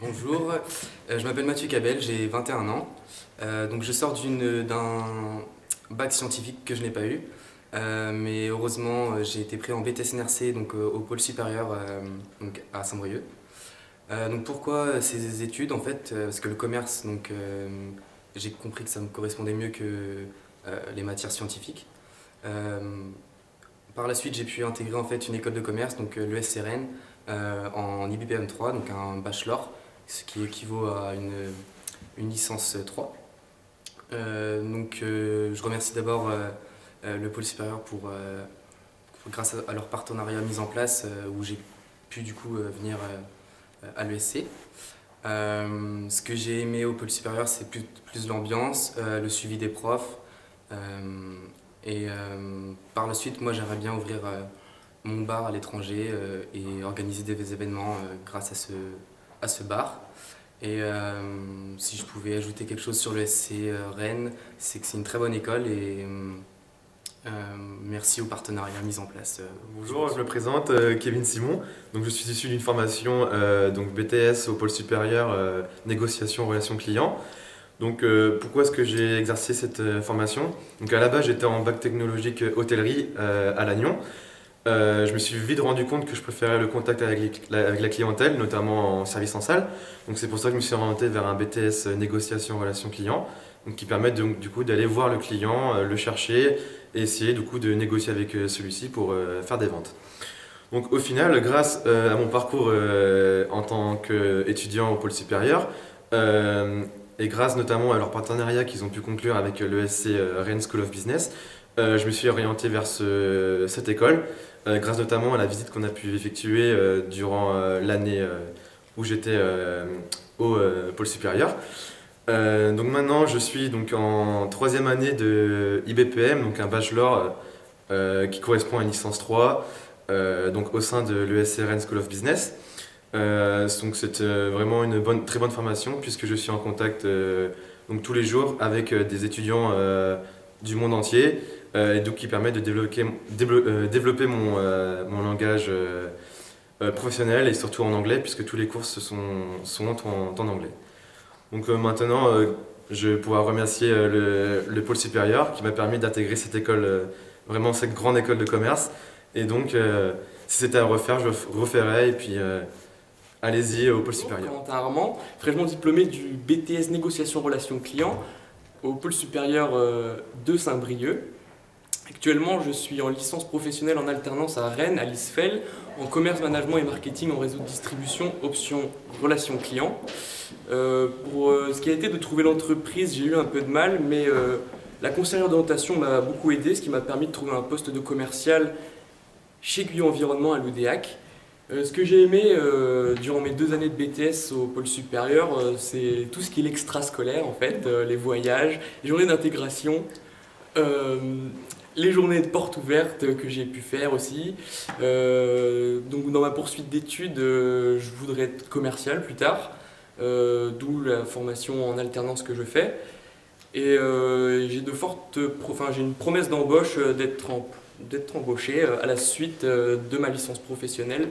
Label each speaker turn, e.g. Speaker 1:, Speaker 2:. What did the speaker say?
Speaker 1: Bonjour, je m'appelle Mathieu Cabel, j'ai 21 ans. Donc je sors d'un bac scientifique que je n'ai pas eu. Mais heureusement, j'ai été pris en BTS NRC, donc au pôle supérieur donc à Saint-Brieuc. Donc pourquoi ces études en fait? Parce que le commerce, j'ai compris que ça me correspondait mieux que les matières scientifiques. Par la suite, j'ai pu intégrer en fait une école de commerce, donc l'ESCRN, en IBPM 3, donc un bachelor, ce qui équivaut à une licence 3. Je remercie d'abord le pôle supérieur grâce à leur partenariat mis en place, où j'ai pu du coup venir à l'ESC. Ce que j'ai aimé au pôle supérieur, c'est plus l'ambiance, le suivi des profs. Par la suite, moi j'aimerais bien ouvrir mon bar à l'étranger et organiser des événements grâce à ce bar. Si je pouvais ajouter quelque chose sur le SC Rennes, c'est que c'est une très bonne école et merci aux partenariats mis en place.
Speaker 2: Bonjour, je me présente, Kevin Simon. Donc, je suis issu d'une formation donc BTS au pôle supérieur négociation relations clients. Donc, pourquoi est-ce que j'ai exercé cette formation? Donc, à la base, j'étais en bac technologique hôtellerie à Lannion. Je me suis vite rendu compte que je préférais le contact avec la clientèle, notamment en service en salle. Donc, c'est pour ça que je me suis orienté vers un BTS négociation relations clients, donc qui permet donc, du coup d'aller voir le client, le chercher et essayer du coup de négocier avec celui-ci pour faire des ventes. Donc au final, grâce à mon parcours en tant qu'étudiant au pôle supérieur, et grâce notamment à leur partenariat qu'ils ont pu conclure avec l'ESC Rennes School of Business, je me suis orienté vers cette école, grâce notamment à la visite qu'on a pu effectuer durant l'année où j'étais au pôle supérieur. Donc maintenant, je suis donc en troisième année de IBPM, donc un bachelor qui correspond à une licence 3, donc au sein de l'ESCRN School of Business. Donc c'est vraiment une très bonne formation puisque je suis en contact donc tous les jours avec des étudiants du monde entier et donc qui permet de développer mon langage professionnel et surtout en anglais puisque tous les cours sont en anglais. Donc maintenant, je vais pouvoir remercier le pôle supérieur qui m'a permis d'intégrer cette école, vraiment cette grande école de commerce. Et donc, si c'était à refaire, je referais. Et puis, allez-y au pôle supérieur.
Speaker 3: Quentin Armand, fraîchement diplômé du BTS Négociation Relations Clients au pôle supérieur de Saint-Brieuc. Actuellement, je suis en licence professionnelle en alternance à Rennes, à l'ISFEL, en commerce, management et marketing en réseau de distribution, option relations clients. Pour ce qui a été de trouver l'entreprise, j'ai eu un peu de mal, mais la conseillère d'orientation m'a beaucoup aidé, ce qui m'a permis de trouver un poste de commercial chez Guyot Environnement à l'UDEAC. Ce que j'ai aimé durant mes 2 années de BTS au pôle supérieur, c'est tout ce qui est l'extrascolaire en fait, les voyages, les journées d'intégration, les journées de portes ouvertes que j'ai pu faire aussi. Donc dans ma poursuite d'études, je voudrais être commercial plus tard, d'où la formation en alternance que je fais. Et j'ai une promesse d'embauche d'être embauché à la suite de ma licence professionnelle.